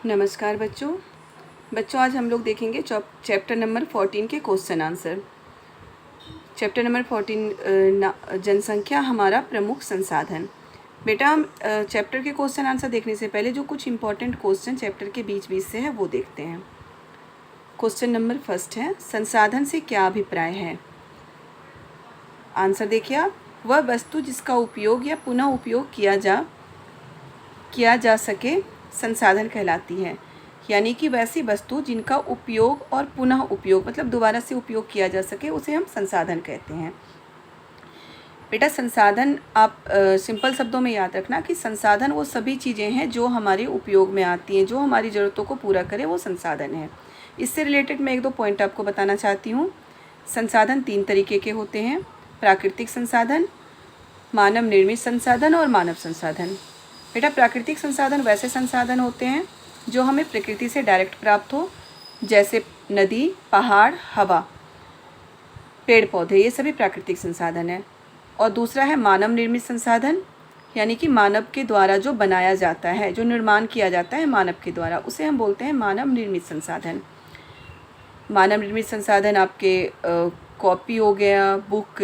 नमस्कार बच्चों आज हम लोग देखेंगे चैप्टर नंबर 14 के क्वेश्चन आंसर। चैप्टर नंबर 14 जनसंख्या हमारा प्रमुख संसाधन। बेटा हम चैप्टर के क्वेश्चन आंसर देखने से पहले जो कुछ इंपॉर्टेंट क्वेश्चन चैप्टर के बीच बीच से है वो देखते हैं। क्वेश्चन नंबर फर्स्ट है, संसाधन से क्या अभिप्राय है। आंसर देखिए आप, वह वस्तु जिसका उपयोग या पुनः उपयोग किया जा सके संसाधन कहलाती है। यानी कि वैसी वस्तु जिनका उपयोग और पुनः उपयोग मतलब दोबारा से उपयोग किया जा सके उसे हम संसाधन कहते हैं। बेटा संसाधन आप सिंपल शब्दों में याद रखना कि संसाधन वो सभी चीज़ें हैं जो हमारे उपयोग में आती हैं, जो हमारी ज़रूरतों को पूरा करे वो संसाधन है। इससे रिलेटेड मैं एक दो पॉइंट आपको बताना चाहती हूँ। संसाधन 3 तरीके के होते हैं, प्राकृतिक संसाधन, मानव निर्मित संसाधन और मानव संसाधन। बेटा प्राकृतिक संसाधन वैसे संसाधन होते हैं जो हमें प्रकृति से डायरेक्ट प्राप्त हो, जैसे नदी, पहाड़, हवा, पेड़ पौधे, ये सभी प्राकृतिक संसाधन है। और दूसरा है मानव निर्मित संसाधन, यानी कि मानव के द्वारा जो बनाया जाता है, जो निर्माण किया जाता है मानव के द्वारा, उसे हम बोलते हैं मानव निर्मित संसाधन। मानव निर्मित संसाधन आपके कॉपी हो गया, book,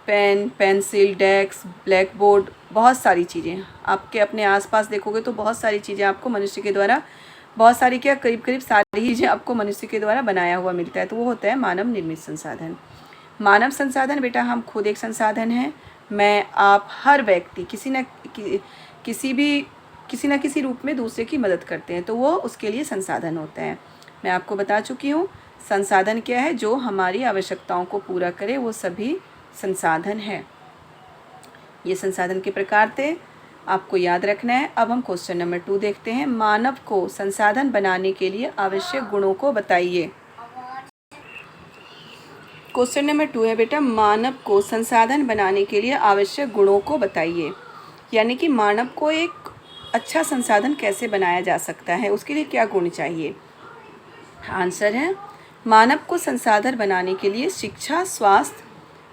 pen, pencil, desk, black board, बहुत सारी चीज़ें आपके अपने आसपास देखोगे तो बहुत सारी चीज़ें आपको मनुष्य के द्वारा, बहुत सारी क्या करीब सारी चीज़ें आपको मनुष्य के द्वारा बनाया हुआ मिलता है, तो वो होता है मानव निर्मित संसाधन। मानव संसाधन बेटा हम खुद एक संसाधन हैं। मैं, आप, हर व्यक्ति किसी न किसी रूप में दूसरे की मदद करते हैं, तो वो उसके लिए संसाधन होता है। मैं आपको बता चुकी हूँ संसाधन क्या है, जो हमारी आवश्यकताओं को पूरा करे वो सभी संसाधन है। ये संसाधन के प्रकार थे, आपको याद रखना है। अब हम क्वेश्चन नंबर 2 देखते हैं। मानव को संसाधन बनाने के लिए आवश्यक गुणों को बताइए। क्वेश्चन नंबर 2 है बेटा, मानव को संसाधन बनाने के लिए आवश्यक गुणों को बताइए। यानी कि मानव को एक अच्छा संसाधन कैसे बनाया जा सकता है, उसके लिए क्या गुण चाहिए। आंसर है, मानव को संसाधन बनाने के लिए शिक्षा, स्वास्थ्य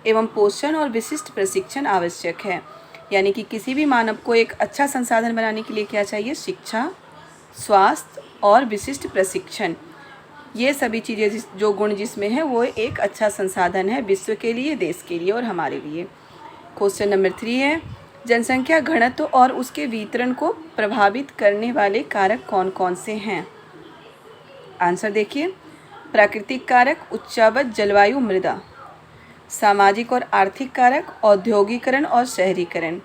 एवं पोषण और विशिष्ट प्रशिक्षण आवश्यक है। यानी कि किसी भी मानव को एक अच्छा संसाधन बनाने के लिए क्या चाहिए, शिक्षा, स्वास्थ्य और विशिष्ट प्रशिक्षण। ये सभी चीज़ें जो गुण जिसमें है वो एक अच्छा संसाधन है विश्व के लिए, देश के लिए और हमारे लिए। क्वेश्चन नंबर 3 है, जनसंख्या घनत्व और उसके वितरण को प्रभावित करने वाले कारक कौन कौन से हैं। आंसर देखिए, प्राकृतिक कारक, उच्चावच, जलवायु, मृदा। सामाजिक और आर्थिक कारक, औद्योगिकरण और शहरीकरण।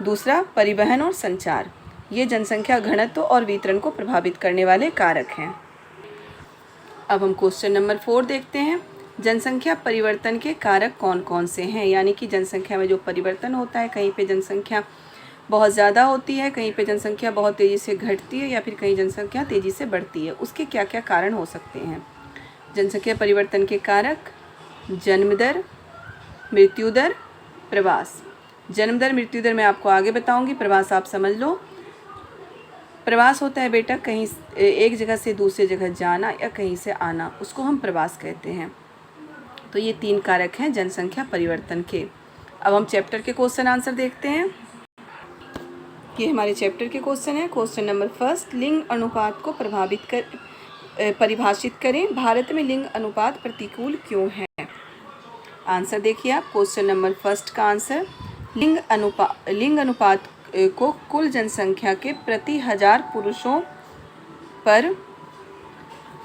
दूसरा परिवहन और संचार। ये जनसंख्या घनत्व और वितरण को प्रभावित करने वाले कारक हैं। अब हम क्वेश्चन नंबर 4 देखते हैं। जनसंख्या परिवर्तन के कारक कौन कौन से हैं। यानी कि जनसंख्या में जो परिवर्तन होता है, कहीं पे जनसंख्या बहुत ज़्यादा होती है, कहीं पे जनसंख्या बहुत तेज़ी से घटती है या फिर कहीं जनसंख्या तेज़ी से बढ़ती है, उसके क्या क्या कारण हो सकते हैं। जनसंख्या परिवर्तन के कारक, जन्म दर, मृत्यु दर, प्रवास। जन्म दर, मृत्यु दर मैं आपको आगे बताऊंगी, प्रवास आप समझ लो। प्रवास होता है बेटा कहीं एक जगह से दूसरी जगह जाना या कहीं से आना, उसको हम प्रवास कहते हैं। तो ये 3 कारक हैं जनसंख्या परिवर्तन के। अब हम चैप्टर के क्वेश्चन आंसर देखते हैं। ये हमारे चैप्टर के क्वेश्चन है। क्वेश्चन नंबर 1, लिंग अनुपात को परिभाषित करें। भारत में लिंग अनुपात प्रतिकूल क्यों है। आंसर देखिए आप, क्वेश्चन नंबर 1 का आंसर, लिंग अनुपात को कुल जनसंख्या के प्रति 1000 पुरुषों पर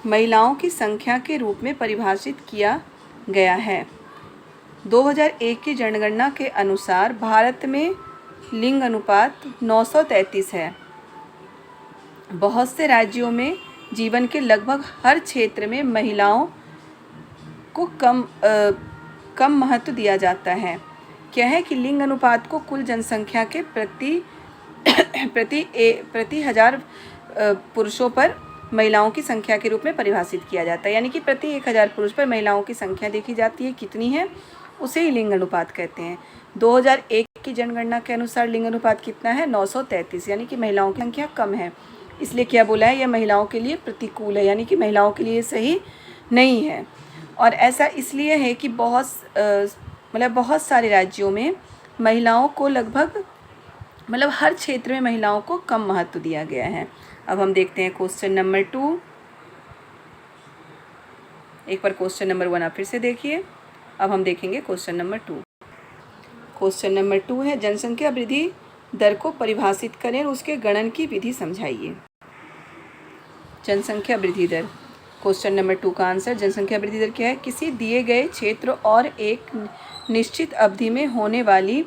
महिलाओं की संख्या के रूप में परिभाषित किया गया है। 2001 की जनगणना के अनुसार भारत में लिंग अनुपात 933 है। बहुत से राज्यों में जीवन के लगभग हर क्षेत्र में महिलाओं को कम महत्व दिया जाता है। क्या है कि लिंग अनुपात को कुल जनसंख्या के प्रति 1000 पुरुषों पर महिलाओं की संख्या के रूप में परिभाषित किया जाता है। यानी कि प्रति 1000 पुरुष पर महिलाओं की संख्या देखी जाती है, कितनी है, उसे ही लिंग अनुपात कहते हैं। 2001 की जनगणना के अनुसार लिंग अनुपात कितना है, 933, यानी कि महिलाओं की संख्या कम है। इसलिए क्या बोला है, यह महिलाओं के लिए प्रतिकूल है, यानी कि महिलाओं के लिए सही नहीं है। और ऐसा इसलिए है कि बहुत सारे राज्यों में महिलाओं को लगभग मतलब हर क्षेत्र में महिलाओं को कम महत्व दिया गया है। अब हम देखते हैं क्वेश्चन नंबर 2। एक बार क्वेश्चन नंबर 1 आप फिर से देखिए। अब हम देखेंगे क्वेश्चन नंबर 2। क्वेश्चन नंबर 2 है जनसंख्या वृद्धि दर को परिभाषित करें और उसके गणन की विधि समझाइए। जनसंख्या वृद्धि दर, क्वेश्चन नंबर 2 का आंसर, जनसंख्या वृद्धि दर क्या है? किसी दिए गए क्षेत्र और एक निश्चित अवधि में होने वाली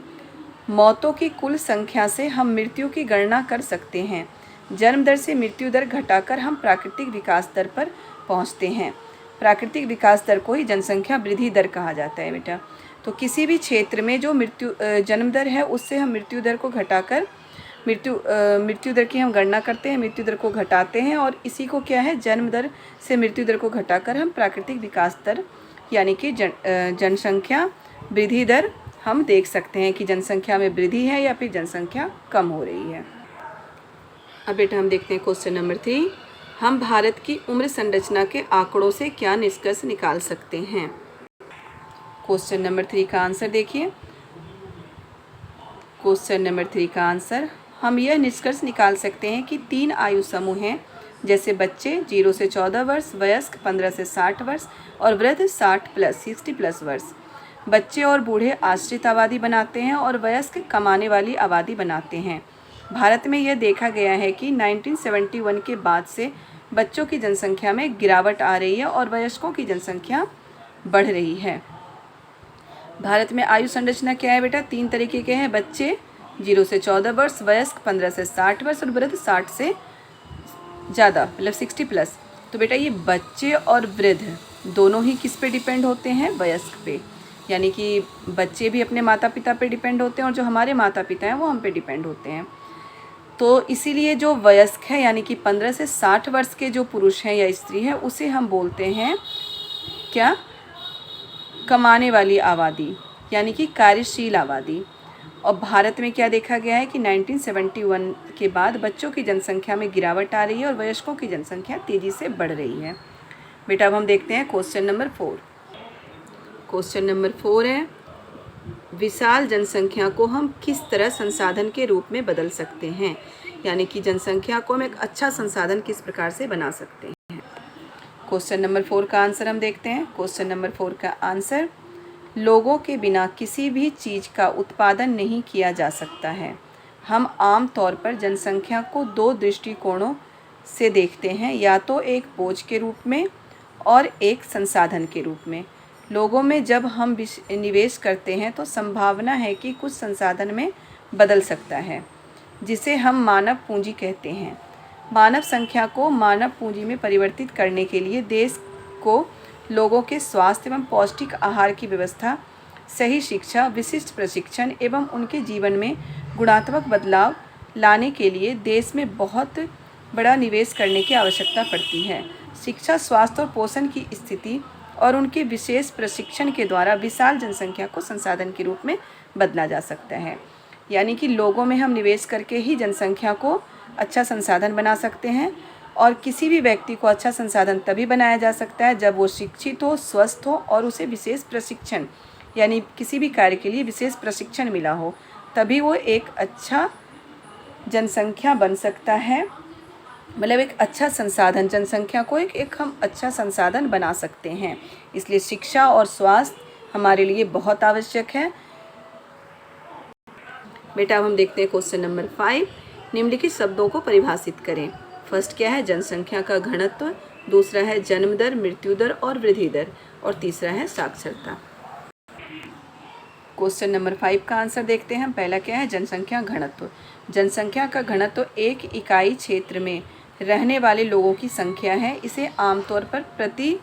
मौतों की कुल संख्या से हम मृत्यु की गणना कर सकते हैं। जन्म दर से मृत्यु दर घटाकर हम प्राकृतिक विकास दर पर पहुंचते हैं। प्राकृतिक विकास दर को ही जनसंख्या वृद्धि दर कहा जाता है बेटा। तो किसी भी क्षेत्र में जो जन्म दर है उससे हम मृत्यु दर को घटाकर मृत्यु दर की हम गणना करते हैं, मृत्यु दर को घटाते हैं, और इसी को क्या है, जन्म दर से मृत्यु दर को घटाकर हम प्राकृतिक विकास दर यानी कि जनसंख्या वृद्धि दर हम देख सकते हैं कि जनसंख्या में वृद्धि है या फिर जनसंख्या कम हो रही है। अब बेटा हम देखते हैं क्वेश्चन नंबर 3। हम भारत की उम्र संरचना के आंकड़ों से क्या निष्कर्ष निकाल सकते हैं? क्वेश्चन नंबर 3 का आंसर देखिए। क्वेश्चन नंबर 3 का आंसर, हम यह निष्कर्ष निकाल सकते हैं कि 3 आयु समूह हैं, जैसे बच्चे 0 से 14 वर्ष, वयस्क 15 से 60 वर्ष और वृद्ध 60+ वर्ष। बच्चे और बूढ़े आश्रित आबादी बनाते हैं और वयस्क कमाने वाली आबादी बनाते हैं। भारत में यह देखा गया है कि 1971 के बाद से बच्चों की जनसंख्या में गिरावट आ रही है और वयस्कों की जनसंख्या बढ़ रही है। भारत में आयु संरचना क्या है बेटा? 3 तरीके के हैं, बच्चे 0 से 14 वर्ष, वयस्क 15 से 60 वर्ष और वृद्ध 60 से ज़्यादा मतलब 60+। तो बेटा ये बच्चे और वृद्ध दोनों ही किस पे डिपेंड होते हैं? वयस्क पे। यानी कि बच्चे भी अपने माता पिता पे डिपेंड होते हैं और जो हमारे माता पिता हैं वो हम पे डिपेंड होते हैं। तो इसीलिए जो वयस्क है यानी कि 15 से 60 वर्ष के जो पुरुष हैं या स्त्री है उसे हम बोलते हैं क्या? कमाने वाली आबादी यानी कि कार्यशील आबादी। और भारत में क्या देखा गया है कि 1971 के बाद बच्चों की जनसंख्या में गिरावट आ रही है और वयस्कों की जनसंख्या तेज़ी से बढ़ रही है। बेटा अब हम देखते हैं क्वेश्चन नंबर 4। क्वेश्चन नंबर 4 है, विशाल जनसंख्या को हम किस तरह संसाधन के रूप में बदल सकते हैं? यानी कि जनसंख्या को हम एक अच्छा संसाधन किस प्रकार से बना सकते हैं? क्वेश्चन नंबर 4 का आंसर हम देखते हैं। क्वेश्चन नंबर 4 का आंसर, लोगों के बिना किसी भी चीज़ का उत्पादन नहीं किया जा सकता है। हम आम तौर पर जनसंख्या को 2 दृष्टिकोणों से देखते हैं, या तो एक बोझ के रूप में और एक संसाधन के रूप में। लोगों में जब हम निवेश करते हैं तो संभावना है कि कुछ संसाधन में बदल सकता है, जिसे हम मानव पूंजी कहते हैं। मानव संख्या को मानव पूंजी में परिवर्तित करने के लिए देश को लोगों के स्वास्थ्य एवं पौष्टिक आहार की व्यवस्था, सही शिक्षा, विशिष्ट प्रशिक्षण एवं उनके जीवन में गुणात्मक बदलाव लाने के लिए देश में बहुत बड़ा निवेश करने की आवश्यकता पड़ती है। शिक्षा, स्वास्थ्य और पोषण की स्थिति और उनके विशेष प्रशिक्षण के द्वारा विशाल जनसंख्या को संसाधन के रूप में बदला जा सकता है। यानी कि लोगों में हम निवेश करके ही जनसंख्या को अच्छा संसाधन बना सकते हैं, और किसी भी व्यक्ति को अच्छा संसाधन तभी बनाया जा सकता है जब वो शिक्षित हो, स्वस्थ हो और उसे विशेष प्रशिक्षण यानी किसी भी कार्य के लिए विशेष प्रशिक्षण मिला हो, तभी वो एक अच्छा जनसंख्या बन सकता है। मतलब एक अच्छा संसाधन, जनसंख्या को एक हम अच्छा संसाधन बना सकते हैं। इसलिए शिक्षा और स्वास्थ्य हमारे लिए बहुत आवश्यक है। बेटा अब हम देखते हैं क्वेश्चन नंबर 5। निम्नलिखित शब्दों को परिभाषित करें। फर्स्ट क्या है? जनसंख्या का घनत्व, दूसरा है जन्म दर, मृत्यु दर और वृद्धि दर, और तीसरा है साक्षरता। क्वेश्चन नंबर 5 का आंसर देखते हैं। पहला क्या है? जनसंख्या घनत्व। जनसंख्या का घनत्व एक इकाई क्षेत्र में रहने वाले लोगों की संख्या है। इसे आमतौर पर प्रति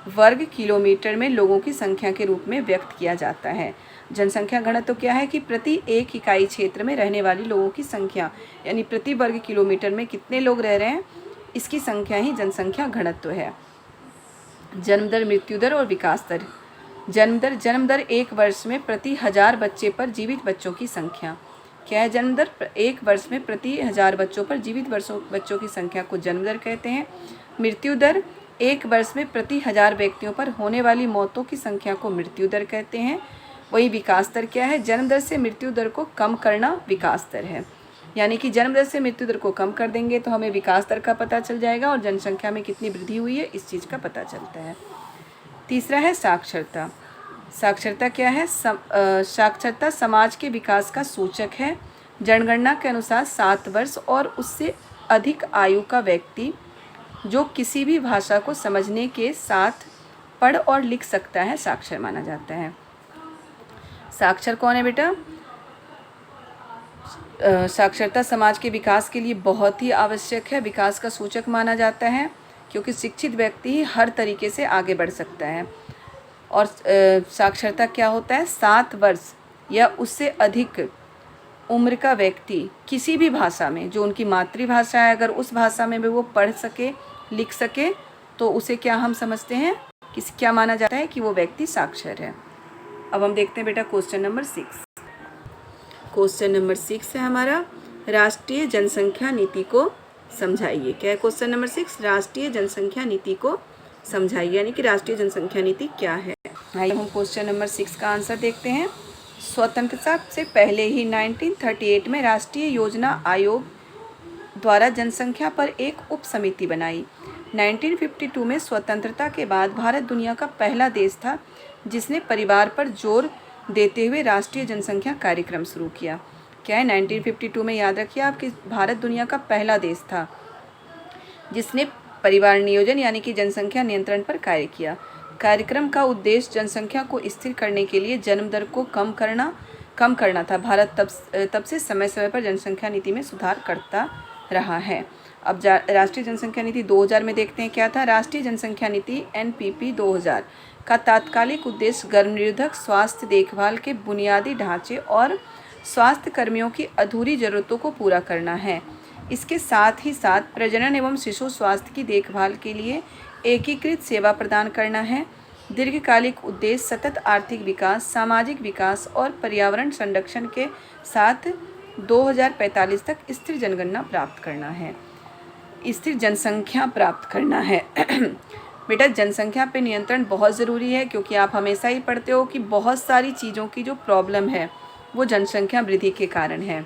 वर्ग किलोमीटर में लोगों की संख्या के रूप में व्यक्त किया जाता है। जनसंख्या घनत्व क्या है कि प्रति एक इकाई क्षेत्र में रहने वाली लोगों की संख्या यानी प्रति वर्ग किलोमीटर में कितने लोग रह रहे हैं, इसकी संख्या ही जनसंख्या घनत्व है। जन्म दर, मृत्यु दर और विकास दर। जन्म दर 1 वर्ष में प्रति 1000 बच्चे पर जीवित बच्चों की संख्या। क्या है जन्म दर? 1 वर्ष में प्रति 1000 बच्चों पर जीवित बच्चों की संख्या को जन्म दर कहते हैं। मृत्यु दर 1 वर्ष में प्रति 1000 व्यक्तियों पर होने वाली मौतों की संख्या को मृत्यु दर कहते हैं। वही विकास दर क्या है? जन्म दर से मृत्यु दर को कम करना विकास दर है। यानी कि जन्म दर से मृत्यु दर को कम कर देंगे तो हमें विकास दर का पता चल जाएगा और जनसंख्या में कितनी वृद्धि हुई है इस चीज़ का पता चलता है। तीसरा है साक्षरता। साक्षरता क्या है? साक्षरता समाज के विकास का सूचक है। जनगणना के अनुसार 7 वर्ष और उससे अधिक आयु का व्यक्ति जो किसी भी भाषा को समझने के साथ पढ़ और लिख सकता है साक्षर माना जाता है। साक्षर कौन है बेटा? साक्षरता समाज के विकास के लिए बहुत ही आवश्यक है, विकास का सूचक माना जाता है, क्योंकि शिक्षित व्यक्ति ही हर तरीके से आगे बढ़ सकता है। और साक्षरता क्या होता है? 7 वर्ष या उससे अधिक उम्र का व्यक्ति किसी भी भाषा में, जो उनकी मातृभाषा है, अगर उस भाषा में भी वो पढ़ सके लिख सके तो उसे क्या हम समझते हैं, क्या माना जाता है कि वो व्यक्ति साक्षर है। अब हम देखते हैं बेटा क्वेश्चन नंबर 6। क्वेश्चन नंबर 6 है हमारा, राष्ट्रीय जनसंख्या नीति को समझाइए। क्या है क्वेश्चन नंबर 6? राष्ट्रीय जनसंख्या नीति को समझाइए, यानी कि राष्ट्रीय जनसंख्या नीति क्या है। आइए हम क्वेश्चन नंबर 6 का आंसर देखते हैं। स्वतंत्रता से पहले ही 1938 में राष्ट्रीय योजना आयोग द्वारा जनसंख्या पर एक उप समिति बनाई। 1952 में स्वतंत्रता के बाद भारत दुनिया का पहला देश था जिसने परिवार पर जोर देते हुए राष्ट्रीय जनसंख्या कार्यक्रम शुरू किया। क्या है? 1952 में, याद रखिए आप, कि भारत दुनिया का पहला देश था जिसने परिवार नियोजन यानी कि जनसंख्या नियंत्रण पर कार्य किया। कार्यक्रम का उद्देश्य जनसंख्या को स्थिर करने के लिए जन्म दर को कम करना था। भारत तब से समय समय पर जनसंख्या नीति में सुधार करता रहा है। अब राष्ट्रीय जनसंख्या नीति 2000 में देखते हैं क्या था। राष्ट्रीय जनसंख्या नीति NPP 2000 का तात्कालिक उद्देश्य गर्भनिरोधक स्वास्थ्य देखभाल के बुनियादी ढांचे और स्वास्थ्य कर्मियों की अधूरी ज़रूरतों को पूरा करना है। इसके साथ ही साथ प्रजनन एवं शिशु स्वास्थ्य की देखभाल के लिए एकीकृत सेवा प्रदान करना है। दीर्घकालिक उद्देश्य सतत आर्थिक विकास, सामाजिक विकास और पर्यावरण संरक्षण के साथ 2045 तक स्थिर जनगणना प्राप्त करना है, स्थिर जनसंख्या प्राप्त करना है। बेटा जनसंख्या पे नियंत्रण बहुत ज़रूरी है, क्योंकि आप हमेशा ही पढ़ते हो कि बहुत सारी चीज़ों की जो प्रॉब्लम है वो जनसंख्या वृद्धि के कारण है।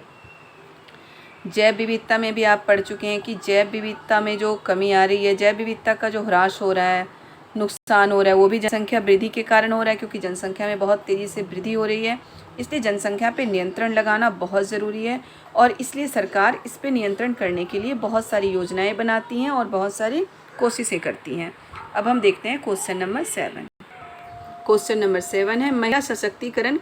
जैव विविधता में भी आप पढ़ चुके हैं कि जैव विविधता में जो कमी आ रही है, जैव विविधता का जो ह्रास हो रहा है, नुकसान हो रहा है, वो भी जनसंख्या वृद्धि के कारण हो रहा है, क्योंकि जनसंख्या में बहुत तेज़ी से वृद्धि हो रही है। इसलिए जनसंख्या पे नियंत्रण लगाना बहुत ज़रूरी है और इसलिए सरकार इस पे नियंत्रण करने के लिए बहुत सारी योजनाएं बनाती हैं और बहुत सारी कोशिशें करती हैं। अब हम देखते हैं क्वेश्चन नंबर 7। क्वेश्चन नंबर 7 है, महिला सशक्तिकरण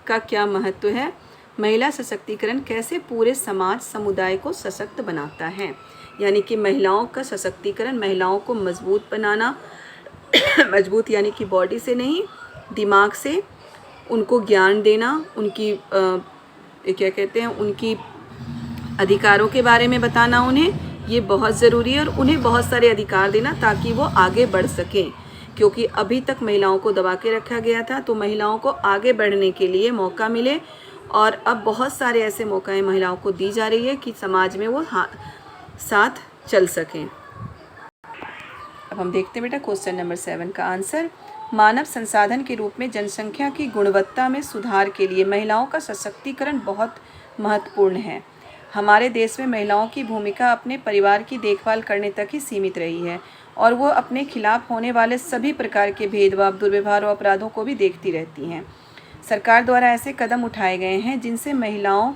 का क्या महत्व है? महिला सशक्तिकरण कैसे पूरे समाज समुदाय को सशक्त बनाता है? यानी कि महिलाओं का सशक्तिकरण, महिलाओं को मजबूत बनाना, मजबूत यानी कि बॉडी से नहीं, दिमाग से, उनको ज्ञान देना, उनकी क्या कहते हैं, उनकी अधिकारों के बारे में बताना उन्हें, ये बहुत ज़रूरी है। और उन्हें बहुत सारे अधिकार देना ताकि वो आगे बढ़ सकें, क्योंकि अभी तक महिलाओं को दबा के रखा गया था। तो महिलाओं को आगे बढ़ने के लिए मौका मिले और अब बहुत सारे ऐसे मौक़े महिलाओं को दी जा रही है कि समाज में वो साथ चल सकें। अब हम देखते हैं बेटा क्वेश्चन नंबर 7 का आंसर। मानव संसाधन के रूप में जनसंख्या की गुणवत्ता में सुधार के लिए महिलाओं का सशक्तिकरण बहुत महत्वपूर्ण है। हमारे देश में महिलाओं की भूमिका अपने परिवार की देखभाल करने तक ही सीमित रही है और वो अपने खिलाफ होने वाले सभी प्रकार के भेदभाव, दुर्व्यवहार और अपराधों को भी देखती रहती हैं। सरकार द्वारा ऐसे कदम उठाए गए हैं जिनसे महिलाओं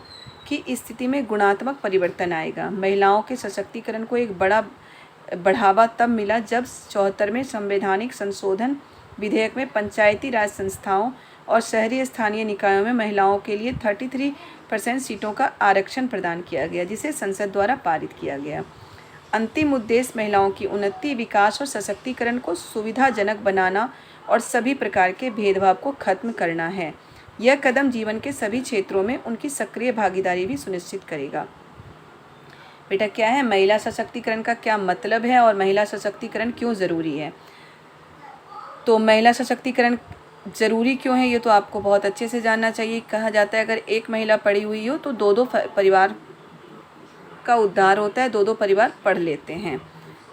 की स्थिति में गुणात्मक परिवर्तन आएगा। महिलाओं के सशक्तिकरण को एक बड़ा बढ़ावा तब मिला जब 74वें संवैधानिक संशोधन विधेयक में पंचायती राज संस्थाओं और शहरी स्थानीय निकायों में महिलाओं के लिए 33% सीटों का आरक्षण प्रदान किया गया, जिसे संसद द्वारा पारित किया गया। अंतिम उद्देश्य महिलाओं की उन्नति, विकास और सशक्तिकरण को सुविधाजनक बनाना और सभी प्रकार के भेदभाव को खत्म करना है। यह कदम जीवन के सभी क्षेत्रों में उनकी सक्रिय भागीदारी भी सुनिश्चित करेगा। बेटा क्या है महिला सशक्तिकरण का क्या मतलब है और महिला सशक्तिकरण क्यों ज़रूरी है? तो महिला सशक्तिकरण ज़रूरी क्यों है ये तो आपको बहुत अच्छे से जानना चाहिए। कहा जाता है अगर एक महिला पढ़ी हुई हो तो दो परिवार का उद्धार होता है, दो परिवार पढ़ लेते हैं।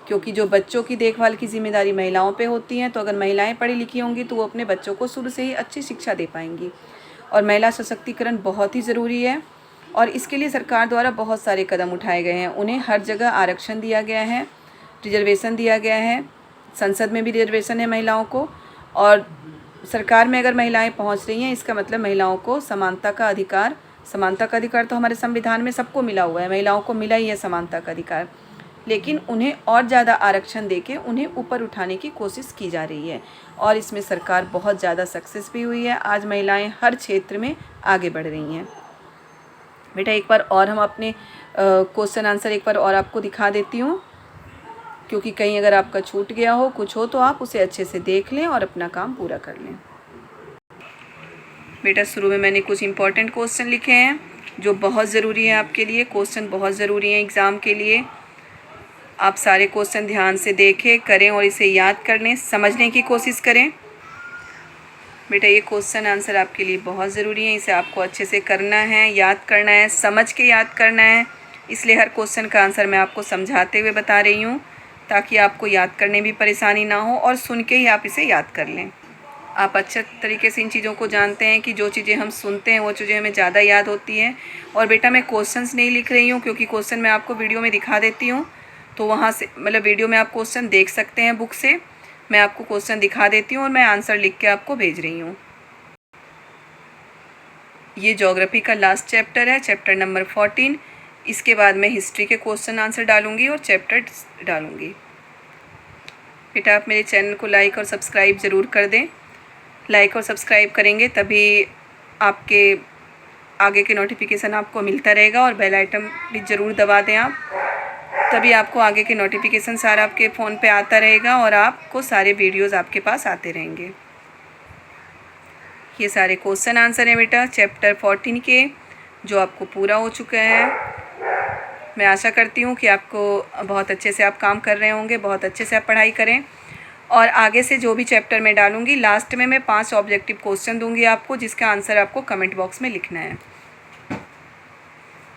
क्योंकि जो बच्चों की देखभाल की जिम्मेदारी महिलाओं पे होती है, तो अगर महिलाएं पढ़ी लिखी होंगी तो वो अपने बच्चों को शुरू से ही अच्छी शिक्षा दे पाएंगी। और महिला सशक्तिकरण बहुत ही ज़रूरी है और इसके लिए सरकार द्वारा बहुत सारे कदम उठाए गए हैं। उन्हें हर जगह आरक्षण दिया गया है, रिजर्वेशन दिया गया है, संसद में भी रिजर्वेशन है महिलाओं को, और सरकार में अगर महिलाएं पहुंच रही हैं इसका मतलब महिलाओं को समानता का अधिकार तो हमारे संविधान में सबको मिला हुआ है, महिलाओं को मिला ही है समानता का अधिकार, लेकिन उन्हें और ज़्यादा आरक्षण देके उन्हें ऊपर उठाने की कोशिश की जा रही है और इसमें सरकार बहुत ज़्यादा सक्सेस भी हुई है। आज महिलाएं हर क्षेत्र में आगे बढ़ रही हैं। बेटा एक बार और हम अपने क्वेश्चन आंसर एक बार और आपको दिखा देती हूँ, क्योंकि कहीं अगर आपका छूट गया हो कुछ हो तो आप उसे अच्छे से देख लें और अपना काम पूरा कर लें। बेटा शुरू में मैंने कुछ इम्पॉर्टेंट क्वेश्चन लिखे हैं जो बहुत ज़रूरी है आपके लिए। क्वेश्चन बहुत ज़रूरी हैं एग्ज़ाम के लिए। आप सारे क्वेश्चन ध्यान से देखें, करें और इसे याद कर लें, समझने की कोशिश करें। बेटा ये क्वेश्चन आंसर आपके लिए बहुत ज़रूरी है, इसे आपको अच्छे से करना है, याद करना है, समझ के याद करना है। इसलिए हर क्वेश्चन का आंसर मैं आपको समझाते हुए बता रही हूँ ताकि आपको याद करने में परेशानी ना हो और सुन के ही आप इसे याद कर लें। आप अच्छे तरीके से इन चीज़ों को जानते हैं कि जो चीज़ें हम सुनते हैं वो चीज़ें हमें ज़्यादा याद होती हैं। और बेटा मैं क्वेश्चंस नहीं लिख रही हूँ क्योंकि क्वेश्चन मैं आपको वीडियो में दिखा देती हूँ, तो वहाँ से मतलब वीडियो में आप क्वेश्चन देख सकते हैं बुक से। मैं आपको क्वेश्चन दिखा देती हूँ और मैं आंसर लिख के आपको भेज रही हूँ। ये ज्योग्राफी का लास्ट चैप्टर है, चैप्टर नंबर 14। इसके बाद मैं हिस्ट्री के क्वेश्चन आंसर डालूँगी और चैप्टर डालूँगी। बेटा आप मेरे चैनल को लाइक और सब्सक्राइब ज़रूर कर दें। लाइक और सब्सक्राइब करेंगे तभी आपके आगे के नोटिफिकेशन आपको मिलता रहेगा और बेल आइटम भी ज़रूर दबा दें आप, तभी आपको आगे के नोटिफिकेशन सारा आपके फ़ोन पे आता रहेगा और आपको सारे वीडियोस आपके पास आते रहेंगे। ये सारे क्वेश्चन आंसर हैं बेटा चैप्टर 14 के, जो आपको पूरा हो चुका है। मैं आशा करती हूँ कि आपको बहुत अच्छे से आप काम कर रहे होंगे, बहुत अच्छे से आप पढ़ाई करें। और आगे से जो भी चैप्टर मैं डालूँगी लास्ट में मैं 5 ऑब्जेक्टिव क्वेश्चन दूँगी आपको, जिसका आंसर आपको कमेंट बॉक्स में लिखना है।